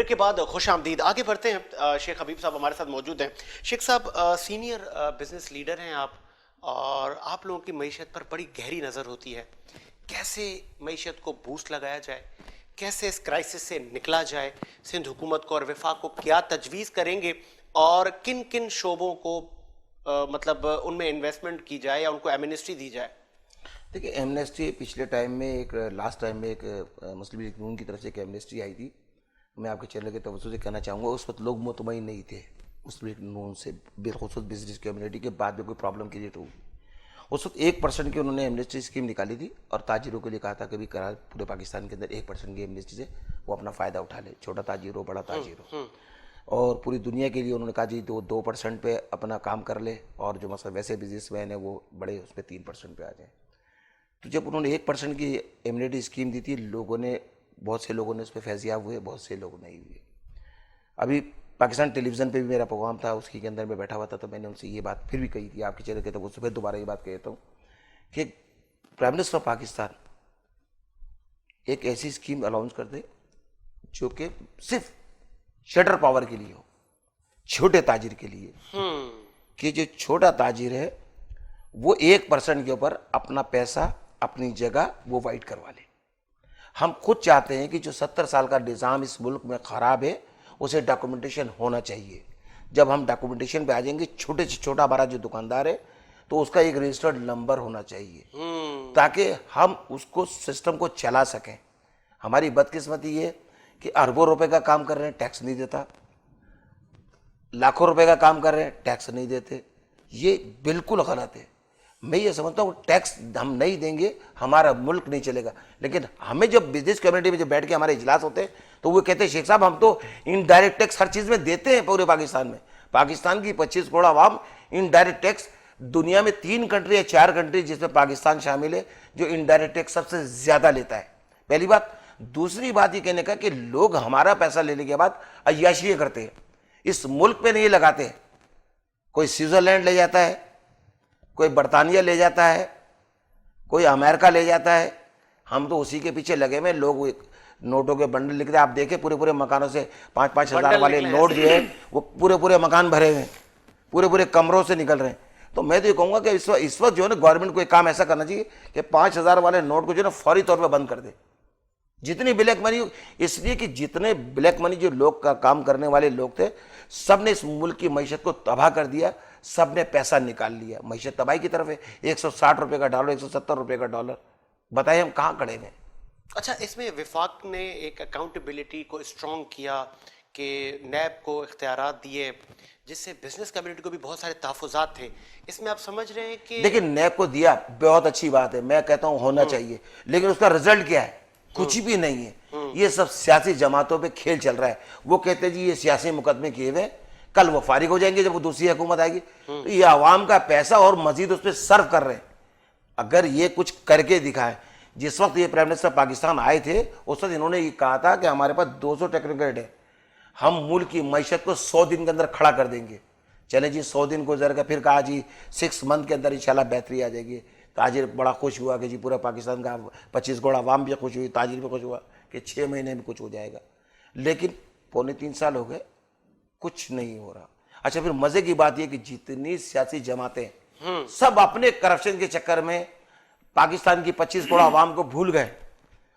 Break के बाद खुश आमदीद। आगे बढ़ते हैं। शेख हबीब साहब हमारे साथ मौजूद हैं। शेख साहब, सीनियर बिजनेस लीडर हैं आप, और आप लोगों की मईशत पर बड़ी गहरी नज़र होती है। कैसे मईशत को बूस्ट लगाया जाए, कैसे इस क्राइसिस से निकला जाए, सिंध हुकूमत को और वफाक को क्या तजवीज़ करेंगे, और किन किन शोबों को मतलब उनमें इन्वेस्टमेंट की जाए या उनको एमनेस्टी दी जाए? देखिए, एमनेस्टी पिछले टाइम में एक लास्ट टाइम में एक मुस्लिम लीग नून की तरफ से एक एमनेस्टी आई थी। मैं आपके चैनल के तवज्जो से कहना चाहूँगा, उस वक्त लोग मुतमईन नहीं थे मुस्लिम लीग नून से, बिलखुसूस बिजनेस कम्युनिटी के बाद में कोई प्रॉब्लम क्रिएट होगी। उस वक्त 1% की उन्होंने एमनेस्टी स्कीम निकाली थी और ताजिरों के लिए कहा था कि भी करार पूरे पाकिस्तान के अंदर 1% की एमनेस्टी से वो अपना फ़ायदा उठा ले, छोटा ताजिर हो बड़ा ताजिर हो। और पूरी दुनिया के लिए उन्होंने कहा जी 2% पे अपना काम कर ले, और जो मतलब वैसे बिजनेसमैन है वो बड़े उस पर 3% पे आ जाए। तो जब उन्होंने 1% की एमनेस्टी स्कीम दी थी, लोगों ने, बहुत से लोगों ने उस पर फैज़याब हुए, बहुत से लोग नहीं हुए। अभी पाकिस्तान टेलीविज़न पे भी मेरा प्रोग्राम था, उसके के अंदर मैं बैठा हुआ था, तो मैंने उनसे ये बात फिर भी कही थी आपके चैनल के, तो उससे फिर दोबारा ये बात कहता हूँ कि प्राइम मिनिस्टर ऑफ पाकिस्तान एक ऐसी स्कीम अनाउंस कर दे जो कि सिर्फ शटर पावर के लिए हो, छोटे ताजिर के लिए, कि जो छोटा ताजिर है वो 1% के ऊपर अपना पैसा, अपनी जगह वो वाइट करवा ले। हम खुद चाहते हैं कि जो 70 साल का निज़ाम इस मुल्क में ख़राब है, उसे डॉक्यूमेंटेशन होना चाहिए। जब हम डॉक्यूमेंटेशन पे आ जाएंगे, छोटे से छोटा बड़ा जो दुकानदार है, तो उसका एक रजिस्टर्ड नंबर होना चाहिए, ताकि हम उसको सिस्टम को चला सकें। हमारी बदकिस्मती ये कि अरबों रुपए का काम कर रहे हैं, टैक्स नहीं देता, लाखों रुपए का काम कर रहे हैं, टैक्स नहीं देते। ये बिल्कुल गलत है। मैं ये समझता हूँ टैक्स हम नहीं देंगे हमारा मुल्क नहीं चलेगा। लेकिन हमें जब बिजनेस कम्युनिटी में जब बैठ के हमारे इजलास होते हैं, तो वो कहते हैं शेख साहब हम तो इनडायरेक्ट टैक्स हर चीज़ में देते हैं पूरे पाकिस्तान में। पाकिस्तान की 25 करोड़ आवाम इनडायरेक्ट टैक्स, दुनिया में 3 कंट्री या 4 कंट्री जिसमें पाकिस्तान शामिल है जो इनडायरेक्ट टैक्स सबसे ज़्यादा लेता है। पहली बात। दूसरी बात ये कहने का कि लोग हमारा पैसा लेने के बाद अय्याशी करते हैं, इस मुल्क पे नहीं लगाते। कोई स्विट्जरलैंड ले जाता है, कोई बरतानिया ले जाता है, कोई अमेरिका ले जाता है, हम तो उसी के पीछे लगे हुए। लोग नोटों के बंडल लिखते हैं, आप देखें पूरे पूरे मकानों से 5-5 हज़ार वाले नोट जो है वो पूरे पूरे मकान भरे हुए हैं, पूरे पूरे कमरों से निकल रहे हैं। तो मैं तो ये कहूँगा कि इस वक्त जो है ना, गवर्नमेंट को एक काम ऐसा करना चाहिए कि 5,000 वाले नोट को जो है ना फौरी तौर पर बंद कर दे। जितनी ब्लैक मनी, इसलिए कि जितने ब्लैक मनी जो लोग का काम करने वाले लोग थे, सब ने इस मुल्क की मईशत को तबाह कर दिया, सब ने पैसा निकाल लिया, मईशत तबाही की तरफ है। 160 रुपये का डॉलर, 170 रुपये का डॉलर, बताइए हम कहाँ खड़े हैं। अच्छा, इसमें वफाक ने एक अकाउंटेबिलिटी को स्ट्रॉन्ग किया कि नैब को इख्तियारात दिए, जिससे बिजनेस कम्युनिटी को भी बहुत सारे तहफ़्फ़ुज़ात थे। इसमें आप समझ रहे हैं कि देखिए, नैब को दिया बहुत अच्छी बात है, मैं कहता हूँ होना चाहिए, लेकिन उसका रिजल्ट क्या है? कुछ भी नहीं है। ये सब सियासी जमातों पे खेल चल रहा है। वो कहते हैं जी ये सियासी मुकदमे किए हुए, कल वो फारिग हो जाएंगे जब वो दूसरी हुकूमत आएगी। तो ये आवाम का पैसा और मजीद उस पर सर्व कर रहे हैं। अगर ये कुछ करके दिखाए, जिस वक्त ये प्राइम मिनिस्टर पाकिस्तान आए थे, उस वक्त इन्होंने ये कहा था कि हमारे पास 200 टेक्नोक्रेट है, हम मुल्क की मईशत को 100 दिन के अंदर खड़ा कर देंगे। चले जी 100 दिन गुजर गए, फिर कहा जी 6 मंथ के अंदर इंशाल्लाह बेहतरी आ जाएगी। ताजिर बड़ा खुश हुआ कि जी पूरा पाकिस्तान का 25 करोड़ आवाम भी खुश हुई, ताजिर भी खुश हुआ कि 6 महीने में कुछ हो जाएगा। लेकिन 2.25 साल हो गए, कुछ नहीं हो रहा। अच्छा, फिर मजे की बात यह कि जितनी सियासी जमातें सब अपने करप्शन के चक्कर में पाकिस्तान की 25 करोड़ आवाम को भूल गए।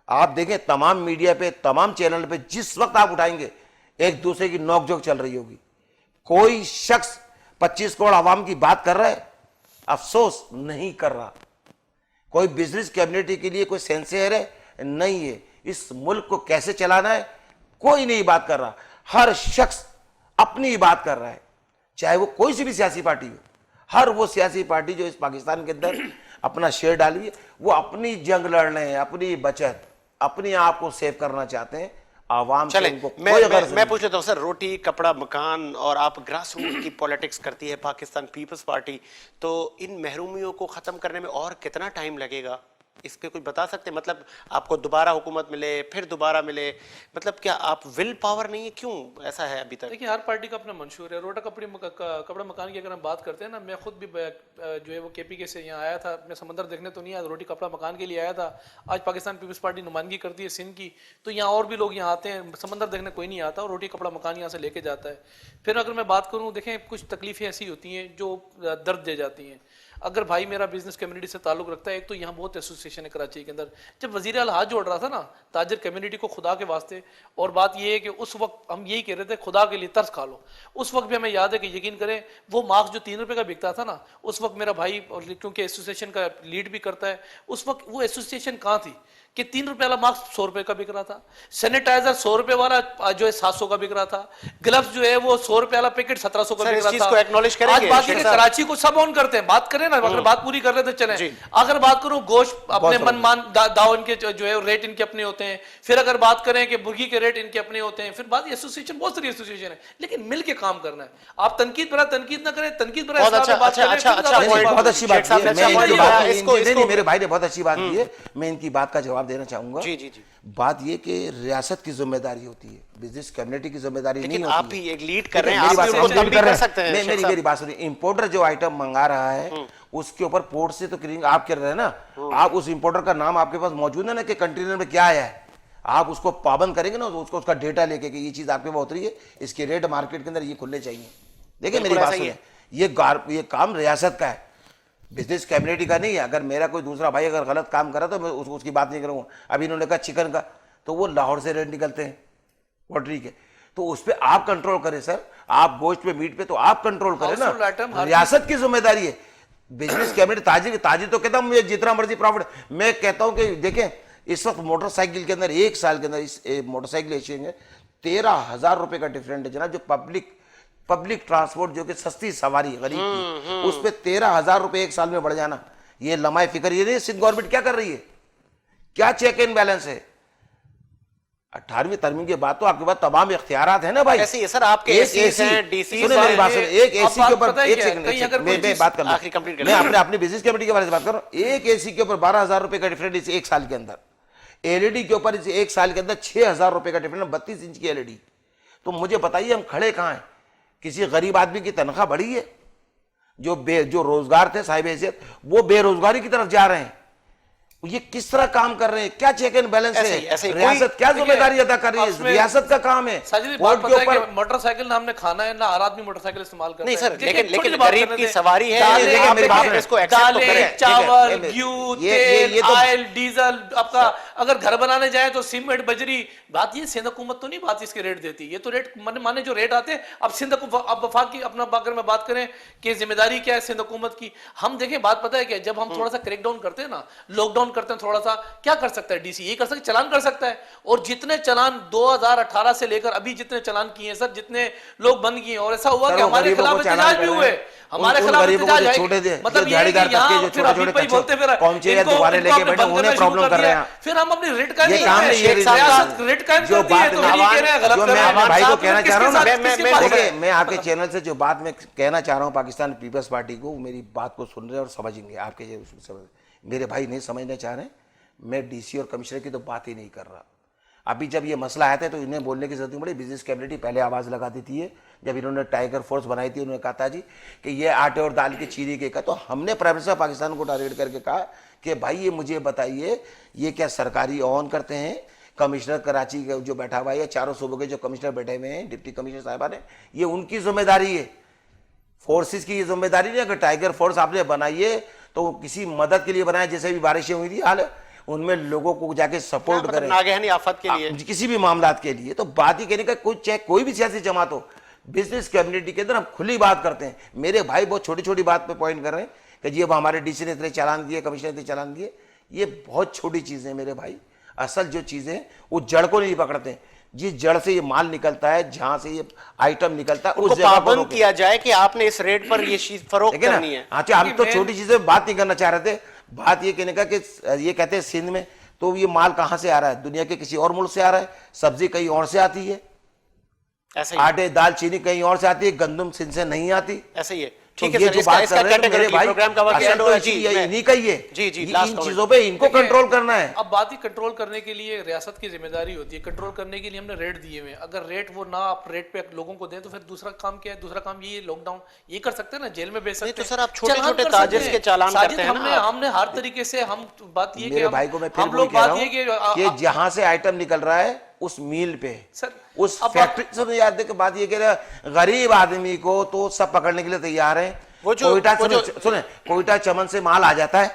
आप देखें तमाम मीडिया पे, तमाम चैनल पे, जिस वक्त आप उठाएंगे एक दूसरे की नोकझोंक चल रही होगी। कोई शख्स 25 करोड़ आवाम की बात कर रहा है? अफसोस नहीं कर रहा। कोई बिजनेस कम्युनिटी के लिए कोई सेंसियर है? नहीं है। इस मुल्क को कैसे चलाना है कोई नहीं बात कर रहा। हर शख्स अपनी बात कर रहा है, चाहे वो कोई सी भी सियासी पार्टी हो। हर वो सियासी पार्टी जो इस पाकिस्तान के अंदर अपना शेयर डाली है, वो अपनी जंग लड़ रहे हैं, अपनी बचत, अपने आप को सेव करना चाहते हैं। आवाम से उनको कोई गर्ज मैं पूछ लेता हूँ सर, रोटी कपड़ा मकान, और आप ग्रास रूट की पॉलिटिक्स करती है पाकिस्तान पीपल्स पार्टी, तो इन महरूमियों को ख़त्म करने में और कितना टाइम लगेगा? इस पे कुछ बता सकते हैं? मतलब आपको दोबारा हुकूमत मिले, फिर दोबारा मिले, मतलब क्या आप विल पावर नहीं है, क्यों ऐसा है अभी तक? देखिए हर पार्टी का अपना मंशूर है। रोटा कपड़ा मकान की अगर हम बात करते हैं ना, मैं खुद भी जो है वो KPK से यहाँ आया था, मैं समंदर देखने तो नहीं आया, रोटी कपड़ा मकान के लिए आया था। आज पाकिस्तान पीपल्स पार्टी नुमाइंदगी करती है सिंध की, तो यहाँ और भी लोग यहाँ आते हैं, समंदर देखने कोई नहीं आता और रोटी कपड़ा मकान यहाँ से लेके जाता है। फिर अगर मैं बात करूँ, देखें कुछ तकलीफें ऐसी होती हैं जो दर्द दे जाती हैं। अगर भाई मेरा बिजनेस कम्युनिटी से ताल्लुक रखता है, एक तो यहाँ बहुत एसोसिएशन है कराची के अंदर, जब वजीर आला हाथ जोड़ रहा था ना ताजिर कम्युनिटी को खुदा के वास्ते, और बात ये है कि उस वक्त हम यही कह रहे थे खुदा के लिए तरस खा लो। उस वक्त भी हमें याद है कि यकीन करें वो मास्क जो 3 रुपए का बिकता था ना, उस वक्त मेरा भाई, और क्योंकि एसोसिएशन का लीड भी करता है, उस वक्त वो एसोसिएशन कहाँ थी कि 3 रुपए वाला मास्क 100 रुपए का बिक रहा था, सैनिटाइजर 100 रुपए वाला जो है 700 का बिक रहा था, ग्लव्स जो है वो 100 रुपए वाला पैकेट 1700 का बिक रहा था। आज बात है कराची को सब ऑन करते हैं, बात करें ना, अगर बात पूरी कर रहे थे चले। अगर बात करूं गोश्त अपने मनमान दाव इनके जो है रेट इनके अपने होते हैं, फिर अगर बात करें कि मुर्गी के रेट इनके अपने होते हैं, फिर बात एसोसिएशन, बहुत सारी एसोसिएशन है, लेकिन मिल के काम करना है। आप तनकीद ना करें, तनकीद पर बहुत अच्छी बात मेरे भाई ने बहुत अच्छी बात की है, मैं इनकी बात का जवाब देना चाहूंगा। जी जी जी। बात ये कि रियासत की जिम्मेदारी होती है, बिजनेस कम्युनिटी की जिम्मेदारी नहीं होती। आप भी एक लीड कर रहे हैं, आप भी उनको कम भी कर सकते हैं। मेरी बात सुनिए, इंपोर्टर जो आइटम मंगा रहा है उसके ऊपर पोर्ट से तो क्लीनिंग आप कर रहे हैं ना, आप उस इंपोर्टर का नाम आपके पास मौजूद है ना कि कंटेनर में क्या आया है, आप उसको पाबंद करेंगे ना, उसको उसका डेटा लेके कि ये चीज आपके पास उतरी है, इसके रेट मार्केट के अंदर ये खुलने चाहिए। देखिए मेरी बात सुनिए, ये काम रियासत का है, बिजनेस कम्युनिटी का नहीं है। अगर मेरा कोई दूसरा भाई अगर गलत काम करा तो मैं उसकी बात नहीं करूंगा। अभी इन्होंने कहा चिकन का, तो वो लाहौर से रेट निकलते हैं पोल्ट्री के, तो उस पर आप कंट्रोल करें सर, आप गोश्त पे मीट पे तो आप कंट्रोल करें ना, रियासत की जिम्मेदारी है। बिजनेस कम्युनिटी ताजिर तो कहता हूं मुझे जितना मर्जी प्रॉफिट, मैं कहता हूं कि देखें इस वक्त मोटरसाइकिल के अंदर 1 साल के अंदर इस मोटरसाइकिल एक्सचेंज है 13,000 रुपए का डिफरेंट है जनाब। जो पब्लिक ट्रांसपोर्ट जो कि सस्ती सवारी गरीब की, उस पे 13,000 रुपए 1 साल में बढ़ जाना, ये लम्हाए फिक्र। ये नहीं सिंध गवर्नमेंट क्या कर रही है, क्या चेक एंड बैलेंस है। 18वीं तरमीम के बाद तो आपके पास तमाम इख्तियारात है ना भाई। ऐसे ही सर आपके एसी हैं, डीसी, सुनिए मेरी बात सुनिए, एक एसी के ऊपर एक सेकंड मैं बात कर आखिरी कंप्लीट कर, मैं अपने बिजनेस कमेटी के बारे में बात कर रहा हूं। एक एसी के ऊपर 12,000 रुपए का डिफरेंस 1 साल के अंदर, एलईडी के ऊपर 1 साल के अंदर 6,000 रुपए का डिफरेंस, 32 इंच की एलईडी। तो मुझे बताइए हम खड़े कहां हैं? किसी गरीब आदमी की तनख्वाह बढ़ी है? जो रोजगार थे साहिब हैसियत, वो बेरोजगारी की तरफ जा रहे हैं। ये किस तरह काम कर रहे हैं? क्या चेक एंड बैलेंस है? रियासत क्या जिम्मेदारी अदा कर रही है? रियासत का काम है। मोटरसाइकिल ना हमने खाना है, ना हर आदमी मोटरसाइकिल इस्तेमाल करता है। नहीं सर, लेकिन गरीब की सवारी है, चावल, घी, तेल, ऑयल, डीजल, आपका अगर घर बनाने जाए तो सीमेंट, बजरी। बात ये सिंध हुकूमत तो नहीं बात इसके रेट देती, ये तो रेट माने जो रेट आते हैं। अब सिंध अब वफाक की अपना अगर मैं बात करें कि जिम्मेदारी क्या है सिंध हुकूमत की, हम देखें बात पता है क्या, जब हम थोड़ा सा क्रैकडाउन करते हैं ना, लॉकडाउन करते हैं थोड़ा सा, क्या कर सकता है डीसी? ये कर सकता है, चलान कर सकता है। और जितने चलान 2018 से लेकर अभी जितने चलान किए हैं सर, जितने लोग बंद किए, और ऐसा हुआ कि हमारे खिलाफ एहतजाज भी हुए, हमारे खिलाफ एहतजाज है। मतलब ये है कि यहाँ फिर अभी भाई बोलते फिर प्रॉब्लम कर रहे हैं, फिर हम अपनी रेट का रेट कायम कर दिए, तो ये कह रहे हैं गलत कर रहे हैं। भाई को कहना चाह रहा हूं, मैं आपके चैनल से जो बात मैं कहना चाह रहा हूं पाकिस्तान पीपल्स पार्टी को, मेरी बात को सुन रहे हैं और समझेंगे। आपके मेरे भाई नहीं समझना चाह रहे, मैं डीसी और कमिश्नर की तो बात ही नहीं कर रहा। अभी जब ये मसला आया था तो इन्हें बोलने की जरूरत नहीं पड़ी। बिजनेस कम्युनिटी पहले आवाज लगाती थी, जब इन्होंने टाइगर फोर्स बनाई थी, उन्होंने कहा था जी कि ये आटे और दाल की चीनी के का, तो हमने प्राइम मिनिस्टर पाकिस्तान को टारगेट करके कहा कि भाई ये मुझे बताइए ये क्या सरकारी ऑन करते हैं? कमिश्नर कराची का जो बैठा हुआ है, चारों सूबों के जो कमिश्नर बैठे हुए हैं, डिप्टी कमिश्नर साहिबान है, ये उनकी जिम्मेदारी है, फोर्सेस की ये जिम्मेदारी नहीं। अगर टाइगर फोर्स आपने बनाई है तो किसी मदद के लिए बनाया, जैसे भी बारिशें हुई थी हाल, उनमें लोगों को जाके सपोर्ट करें नागहनी आफत के लिए, किसी भी मामलात के लिए। तो बात ही कहने का कुछ, चाहे कोई भी सियासी जमात हो, बिजनेस कम्युनिटी के अंदर हम खुली बात करते हैं। मेरे भाई बहुत छोटी छोटी बात पे पॉइंट कर रहे हैं कि जी अब हमारे डीसी ने इतने चालान दिए, कमिश्नर ने चालान दिए, ये बहुत छोटी चीजें हैं मेरे भाई। असल जो चीजें वो जड़ को नहीं पकड़ते, जिस जड़ से ये माल निकलता है, जहां से ये आइटम निकलता है, उस जगह पाबंद किया जाए कि आपने इस रेट पर ये चीज फरोख्त करनी है। अच्छा, हम तो छोटी चीजें बात नहीं करना चाह रहे थे। बात ये कहने का कि ये कहते हैं सिंध में तो ये माल कहां से आ रहा है? दुनिया के किसी और मुल्क से आ रहा है, सब्जी कहीं और से आती है, आटे दाल चीनी कहीं और से आती है, गंदम सिंध से नहीं आती। ऐसे ही है। ठीक है ये सर, जो इसका बात इसका कर रहे हैं तो category मेरे भाई, प्रोग्राम का वक्त असल end हो तो रहा है। इसी जी, ये मैं- इन्हीं का ही है। जी, इन last comment। चीजों पे इनको कंट्रोल करना है। अब बात ही कंट्रोल करने के लिए रियासत की जिम्मेदारी होती है। कंट्रोल करने के लिए हमने रेट दिए हुए हैं। अगर रेट वो ना आप रेट पे लोगों को दें तो फिर दूसरा काम क्या है? दूसरा काम ये है, लॉकडाउन ये कर सकते हैं ना, जेल में भेज सकते हैं। तो सर आप छोटे-छोटे चालान कर ताजिर सकते के हैं। चालान साजिद, करते हैं ना हमने आप। हमने हर तरीके से हम बात ये मेरे भाई को मैं फिर हम वही लोग कह बात रहा ये हूँ कि कि जहां से आइटम निकल रहा है उस मील पे, सर, उस अब फैक्ट्री से याद देखो, बात ये कह रहा है गरीब आदमी को तो सब पकड़ने के लिए तैयार है। सुने कोयटा चमन से माल आ जाता है,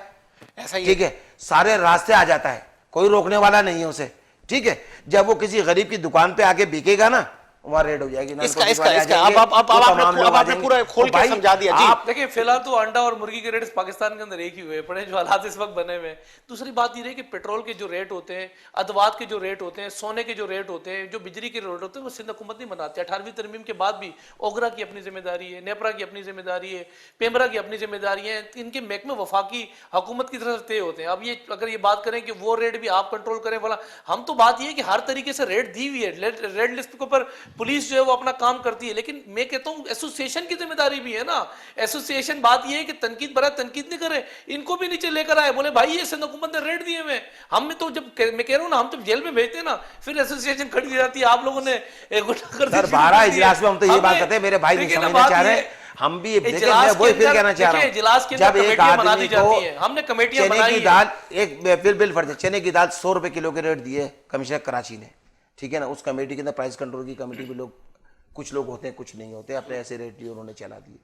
ऐसा ही ठीक है, सारे रास्ते आ जाता है, कोई रोकने वाला नहीं है उसे, ठीक है। जब वो किसी गरीब की दुकान पे आके बिकेगा ना, वहां रेड हो जाएगी। इसका नारकोटिक वाले आ इसका जाएंगे, अब तो तमाम लोग आ आपने जाएंगे। पूरा खोल तो के भाई, समझा दिया जी। आप देखिए फिलहाल तो अंडा और मुर्गी के रेट पाकिस्तान के अंदर एक ही हुए पड़े हैं, जो हालात इस वक्त बने हुए हैं। दूसरी बात ये रही कि पेट्रोल के जो रेट होते हैं, अदवात के जो रेट होते हैं, सोने के जो रेट होते हैं, जो बिजली के रेट होते हैं, वो सिंध हुकूमत नहीं बनाती। 18वीं तरमीम के बाद भी ओगरा की अपनी जिम्मेदारी है, नेपरा की अपनी जिम्मेदारी है, पेमरा की अपनी जिम्मेदारी है। इनके महकमे वफाकी हुकूमत की तरफ से तय होते हैं। अब ये अगर ये बात करें कि वो रेट भी आप कंट्रोल करें वाला, हम तो बात ये है कि हर तरीके से रेट दी हुई है, रेड लिस्ट के ऊपर पुलिस जो है वो अपना काम करती है। लेकिन मैं कहता हूं एसोसिएशन की जिम्मेदारी भी है ना। एसोसिएशन बात ये है कि तनकीद बरा तनकीद नहीं करे, इनको भी नीचे लेकर आए, बोले भाई ये सिंध हुकूमत ने रेट दिए हुए। हमने तो जब मैं कह रहा हूं ना, हम जब जेल में भेजते हैं ना, फिर एसोसिएशन खड़ी हो जाती है, आप लोगों ने गुनाह कर सर 12 इजलास में हम तो ये बात करते हैं, मेरे भाई नहीं समझना चाह रहे, हम भी देखें, मैं वही फिर कहना चाह रहा हूं, जब एक आदमी को हमने कमेटियां चने बनाई की हैं। दाल एक बिल फर्ज है, चने की दाल 100 रुपए किलो के रेट दिए कमिश्नर कराची ने, ठीक है ना। उस कमेटी के अंदर प्राइस कंट्रोल की कमेटी में लोग, कुछ लोग होते हैं कुछ नहीं होते, अपने ऐसे रेट दिए उन्होंने चला दिए।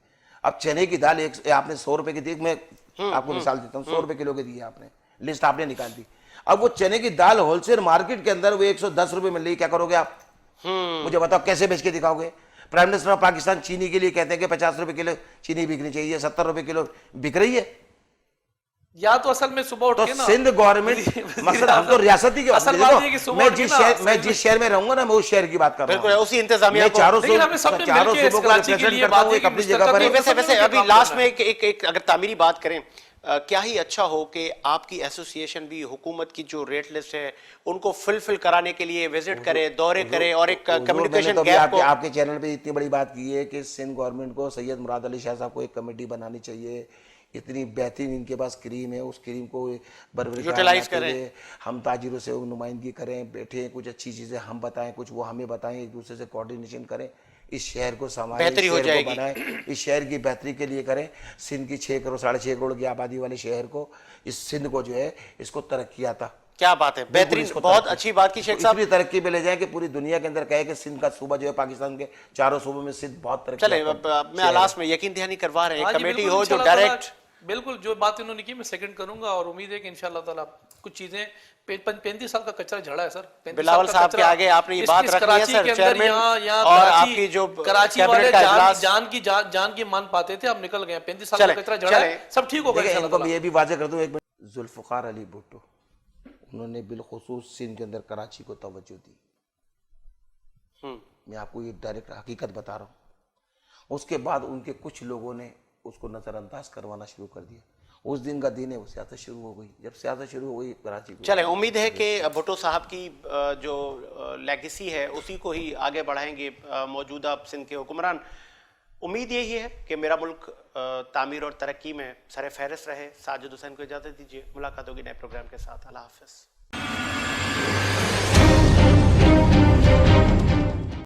अब चने की दाल आपने 100 रुपए की दी, मैं आपको मिसाल देता हूँ, 100 रुपए किलो की दी आपने, लिस्ट आपने निकाल दी। अब वो चने की दाल होलसेल मार्केट के अंदर वो 110 रुपए मिल रही, क्या करोगे आप? मुझे बताओ, कैसे बेच के दिखाओगे? प्राइम मिनिस्टर ऑफ पाकिस्तान चीनी के लिए कहते हैं कि 50 रुपए किलो चीनी बिकनी चाहिए, 70 रुपए किलो बिक रही है। या तो असल में सुबह उठ तो के ना सिंध गवर्नमेंट, मकसद हम तो रियासती की बात असल कर बात रहे ये कि हैं। सुबह मैं उठ के जिस शहर में रहूंगा ना, मैं उस शहर की बात कर रहा बिल्कुल, हूँ। उसी इंतजामिया मैं को चारों हमें सबने मिलके इस कराची के लिए करता हूँ, बात एक की अपनी कि जगह पर। मुस्तकिल वैसे सब अभी लोगों के लास्ट काम में एक अगर तामीरी बात करें, क्या ही अच्छा हो कि आपकी एसोसिएशन भी हुकूमत की जो रेट लिस्ट है उनको फुलफिल कराने के लिए विजिट करे, दौरे करे और एक कम्युनिकेशन गैप को। आपके चैनल पे इतनी बड़ी बात की है कि सिंध गवर्नमेंट को सैयद मुराद अली शाह साहब को एक कमेटी बनानी चाहिए। इतनी बेहतरीन इनके पास क्रीम है, उस क्रीम को यूटिलाइज करें, हम ताजिरों से नुमाइंदगी करें, बैठे कुछ अच्छी चीज़ें हम बताएं, कुछ वो हमें बताएं, एक दूसरे से कोऑर्डिनेशन करें, इस शहर को संभालें, बेहतरी हो इस शहर को जाएगी। बनाएं, इस शहर की बेहतरी के लिए करें। सिंध की 6 करोड़ 6.5 करोड़ की आबादी वाले शहर को, इस सिंध को जो है इसको तरक्की आता। क्या बात है, बेहतरीन, बहुत अच्छी बात की शेख साहब। इतनी तरक्की पे ले जाए कि पूरी दुनिया के अंदर कहे कि सिंध का सूबा जो है, पाकिस्तान के चारों सूबों में सिंध बहुत तरक्की। चले मैं लास्ट में यकीन दहानी करवा रहे हैं, हाँ जी, कमेटी बिल्कुल, हो जो इंशाल्लाह डायरेक्ट, ताला, बिल्कुल जो बात इन्होंने की मैं सेकंड करूंगा और उम्मीद है कि इंशाल्लाह ताला कुछ चीजें 35 साल का कचरा झड़ा है सर। 35 बिलावल साल का साहब के कचरा आगे आपने ये बात इस रखनी है कराची सर, के अंदर चेयरमैन, यहाँ और कराची- आपकी जो कराची कैबिनेट वाले का इजलास- जान की मान पाते थे, अब निकल गए। 35 साल का कचरा झड़ा है, सब ठीक होगा देखिए, इंशाल्लाह इनको ताला। मैं ये भी वाजे कर दूं, एक मिनट, जुल्फ़िकार अली भुट्टो, उन्होंने बिलखुसूस सिंध के अंदर कराची को तवज्जो दी। मैं आपको ये डायरेक्ट हकीकत बता रहा हूँ। उसके बाद उनके कुछ लोगों ने उसको नजरअंदाज करवाना शुरू कर दिया। उस दिन का दिन है, वो सियासत शुरू हो गई। जब सियासत शुरू हो गई कराची को, चले उम्मीद है कि भुट्टो साहब की जो लेगेसी है उसी को ही आगे बढ़ाएंगे मौजूदा सिंध के हुक्मरान। उम्मीद यही है कि मेरा मुल्क तामीर और तरक्की में सर फहरिस्त रहे। साजिद हुसैन को इजाज़त दीजिए, मुलाकात होगी नए प्रोग्राम के साथ। अल्लाह हाफ़िज़।